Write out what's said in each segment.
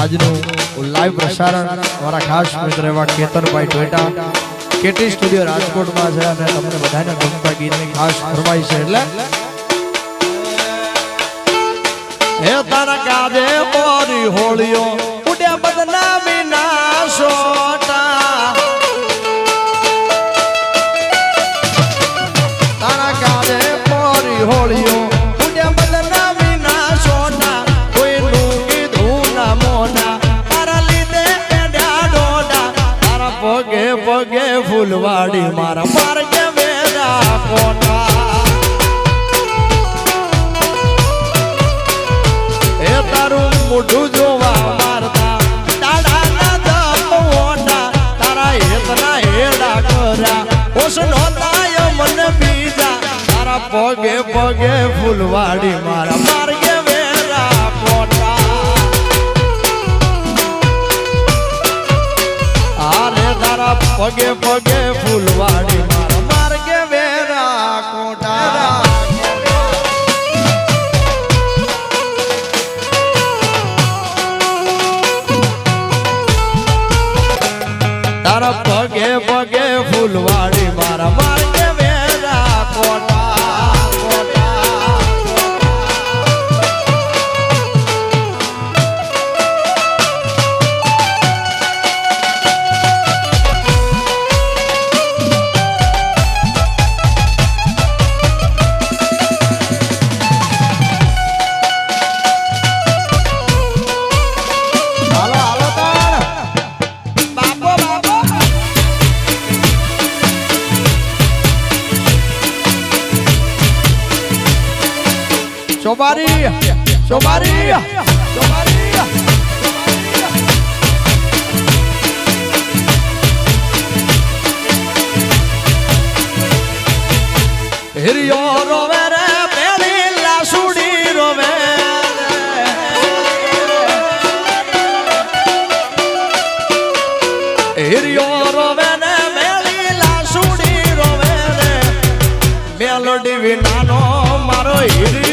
આજનું લાઈવ પ્રસારણ અમારા ખાસ મિત્ર એવા કેતનભાઈ ટોયટા કેટી સ્ટુડિયો રાજકોટમાં છે અને તમને બધાને ગમતા ગીતની ખાસ ફરમાઈ છે એટલે હે તારા કાજે મોરી હોળીઓ ઉડ્યા બદનામી ના સોટા તારા કાજે મોરી હોળીઓ ઉડ્યા બદનામી ના સોટા કોઈનું કીધું ના મોના તારા લીધે પેડ્યા ડોડા તારા પગે પગે ફૂલવાડી મારા માર્ગે વેરા કોટા મોઢું જોવા મારતા તાળાના દમોટા તારા હેતના હેડા કર્યા ઓસનો તાય મને બીજા તારા પગે પગે ફૂલવાડી મારા માર્ગે વેરા કોટા આરે તારા પગે પગે ફૂલવાડી મારા માર્ગે વેરા કોટા તારા પગે પગે ફૂલવાડી મારા માર્ગે વેરા quota Sobari, Sobari, Sobari. Hiriyo rovere, peli la sudi rovere. Hiriyo rovere, peli la sudi rovere. Melody vinano maro hiri.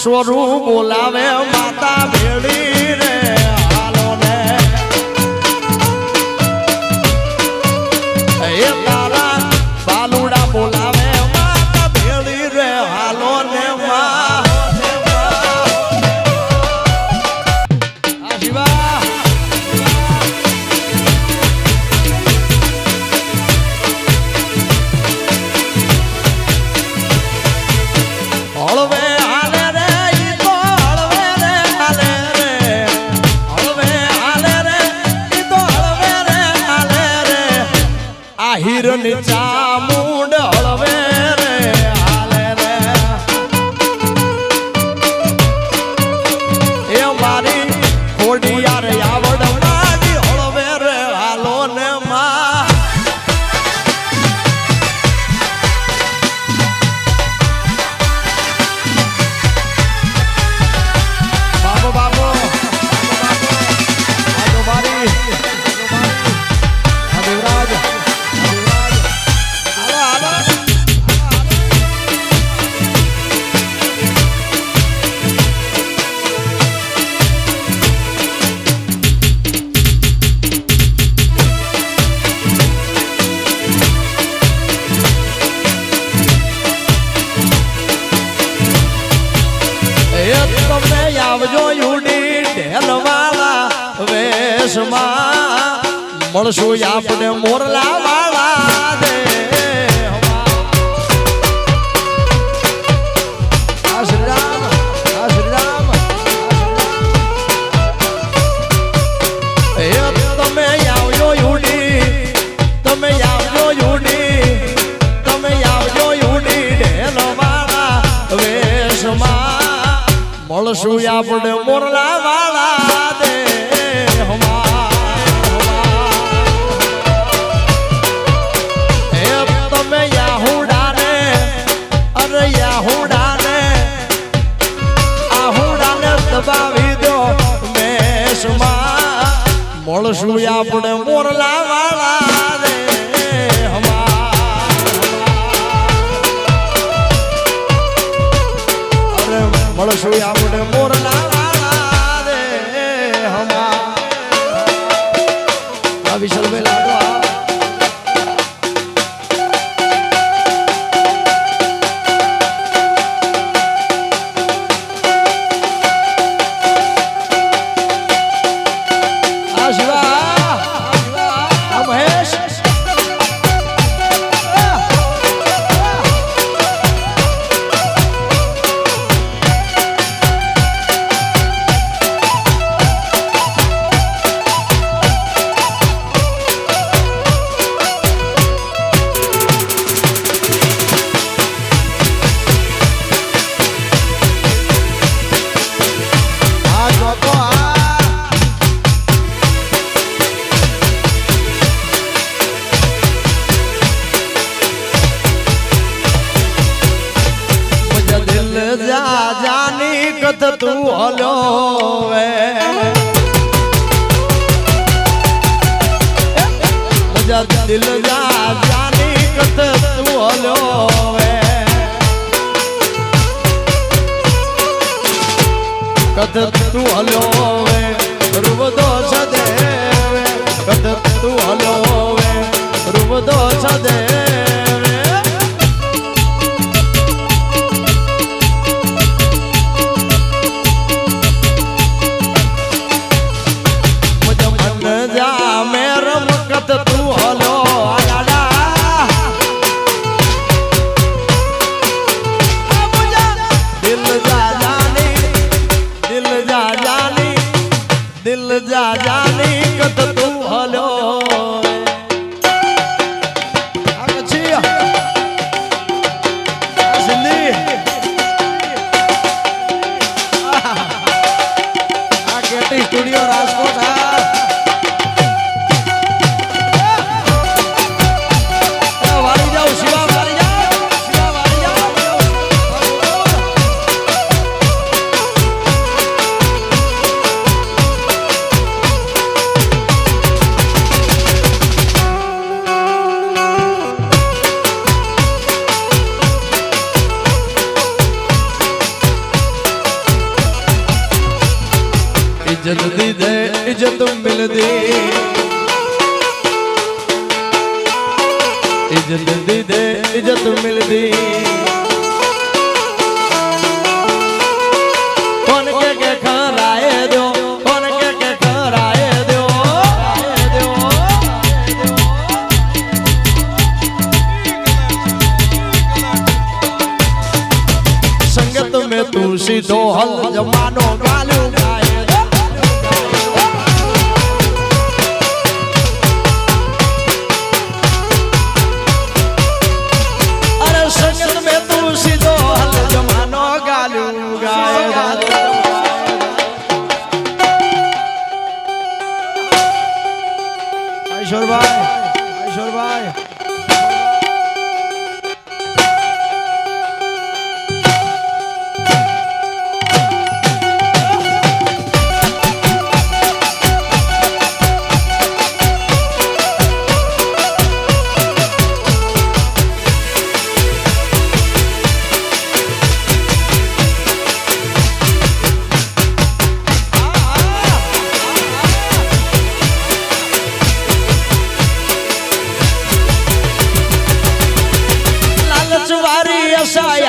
સ્વરૂપ બોલાવે માતા ભેળી રે હાલો ને એ તારા બાલુડા બોલાવે માતા ભેળી રે હાલો ને માં શિવા હળવે હિરની ચામુંડ હળવે રે હાલે રે એ મારી ખોડિયાર આવડ માડી હળવે રે હાલો ને માં બાબો બાબો આજો મારી દેવરાજ તમને આવજો યુડી ઢેલવાળા વેશમાં મળશું આપણે મોરલા વાળા દે શ્રી રામ તમે આવજો યુડી તમે આવજો યુડી તમે આવજો યુડી ઢેલવાળા વેશમાં મળશું આપણે મોરલા વાળા દે તમે યાહુડા ને અરે મળશું આપણે મોરલા વાળા રે અરે મળશું આપણે મોરલા વાળા રે હમા વિશાલભાઈ લાડવા તું હલો વે મજા દિલ જા જાની કત તું હલો વે કત તું હલો વે રૂબદો સદે કત તું હલો વે રૂબદો સદે दिल जा जानी कत तू हलो स्टूडियो राजकोट वाली जाओ शिवा वाली इज्जत दी दे इज्जत मिलदी इज्जत दी दे इज्जत मिलदी कौन के खराए दो कौन के खराए दो संगत में तू सीधो हल जमानो गालू गाए ईश्वर भाई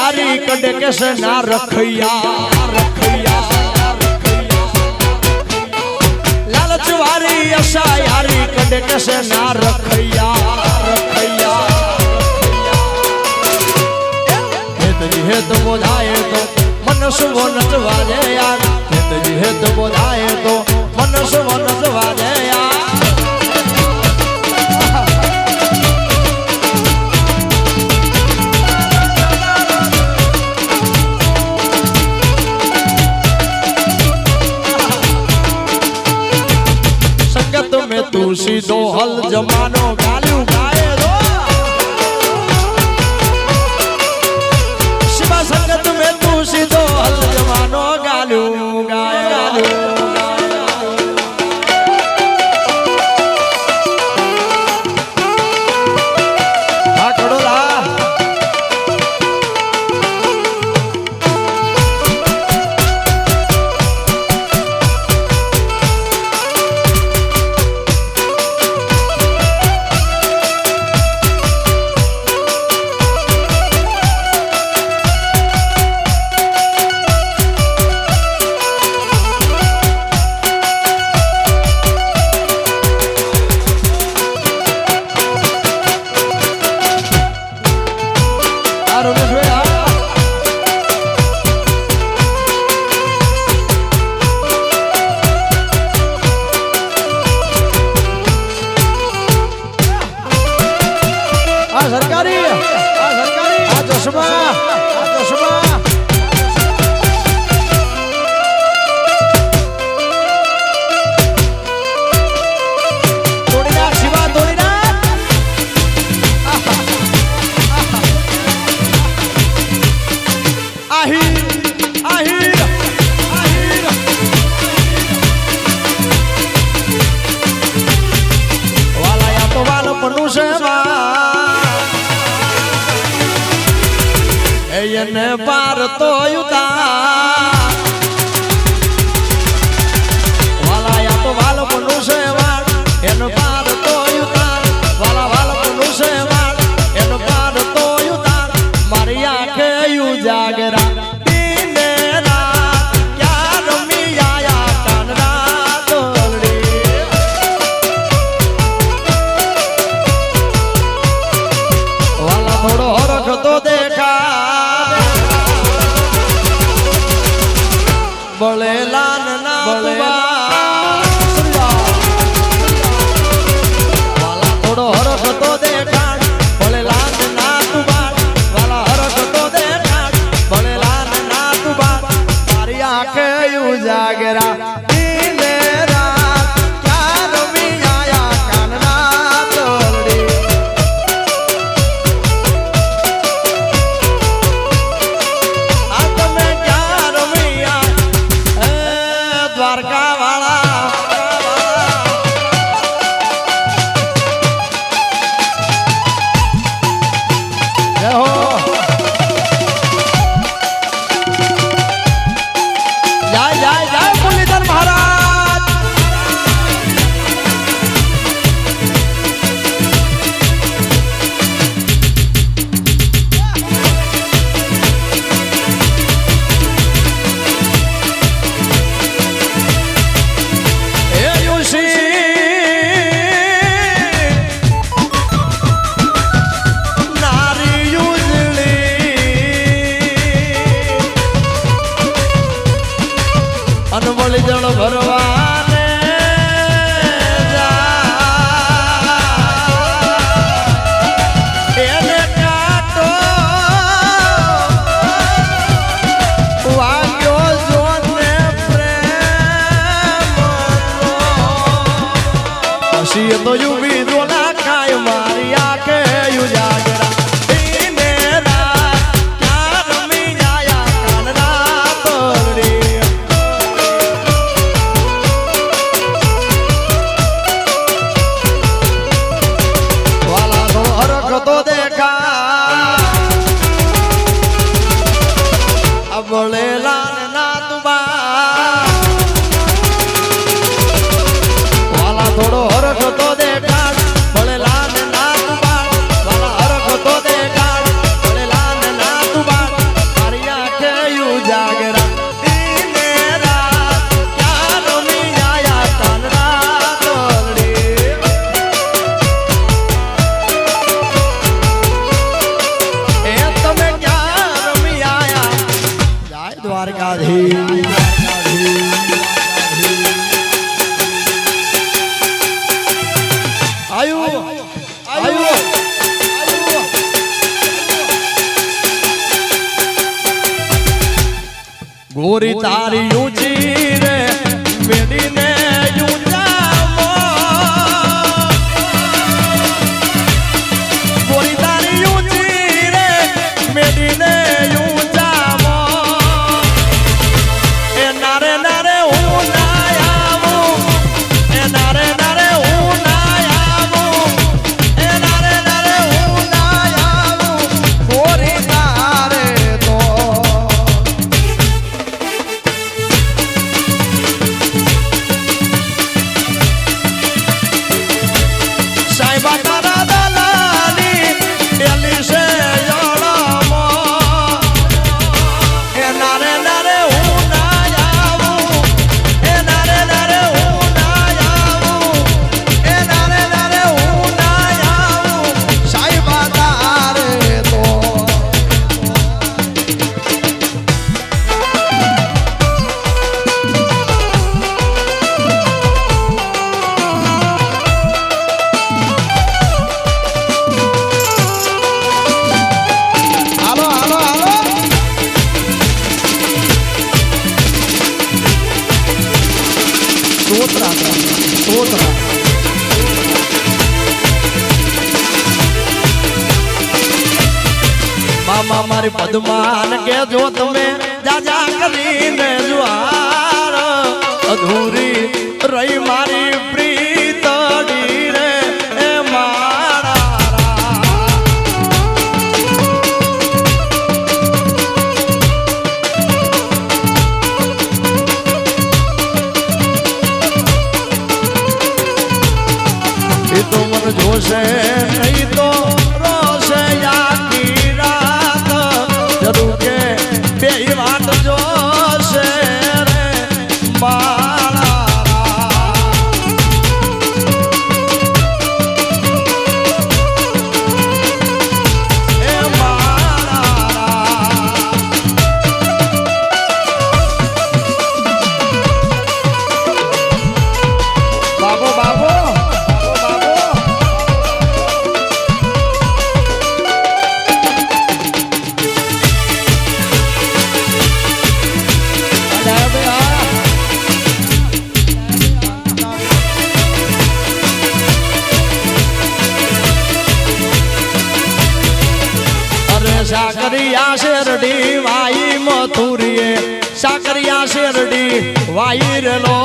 यारी कड़े कैसे ना रखिया लालच वारी ऐसा यारी कड़े कैसे ना रखिया हे तो बोझाए तो मन सुबह नचवा दे यार हे तो बोझाए तो मन सुबह नचवा दे यार तू सीधो हल जमानो गालू गाए दो शिवा संगत में तू सीधो हल जमानो गालू गाए આ સરકારી આ ચશ્મા તોડી નાખ શિવા તોડી નાખ આહીર આહીર આહીર વાલાયા તો વાલ પનું છે એને પાર તો યુતા વાલાયા તો વાલ પનું છે વાળ એને પાર તો યુતા વાલા વાલ પનું છે વાળ એને પાર તો યુતા મારી આંખે યુ જાગરા દિને રાત ક્યાં રમી આયા કાનરા દોરડી વાલા થોડો હરખ તો દેખા બળેલા ના વાલા થોડો હરખ તો દેખાડ બળેલા ના તુબાડ વાલા હરખ તો દેખાડ બળેલા ના તુબાડ તારી આંખે ઉજાગરા દિને રાત ક્યાં રમી આયા કાનના તોરડી આ તમે ક્યાં રમી દ્વારકા વાળા જય હો જય જય જય મુરલીધર મહારાજ અનવળી જળ ભરવાને એને કાટો વાગ્યો જોને પ્રેમ પછી તો યુવી દોલા કાય મારી આંખે યુ જાગરા દિને રાત ક્યાં રમી આયા કાનરા તોરડી તો દેખા બળેલા ના તુબા વાલા થોડો હરખ તો દેખાડ બળેલા ના તુબા વાલા હરખ તો દેખાડ બળેલા ના તુબા મારી આંખે યુ જાગરા દિને રાત ક્યાં રમી આયા કાનરા તોરડી દ્વારકાધીશ આયુ આયુ ગોરી તારી ઊંચી રે મેડીને ઊંચાવો ગોરી તારી ઊંચી રે મેડીને મામા મારી પદ્માન કે જો તમે જાજા કરીને જુવાર અધૂરી રહી મારી પ્રીતડી રે એ મારા એ તો મન જોશે નહીં તો રોશે યાકી રાત જરૂર કે બે વાત જોશે રે બાબો બાબો સાકરિયા શેરડી વાઈ મથુરીએ સાકરિયા શેરડી વાઈ રેલો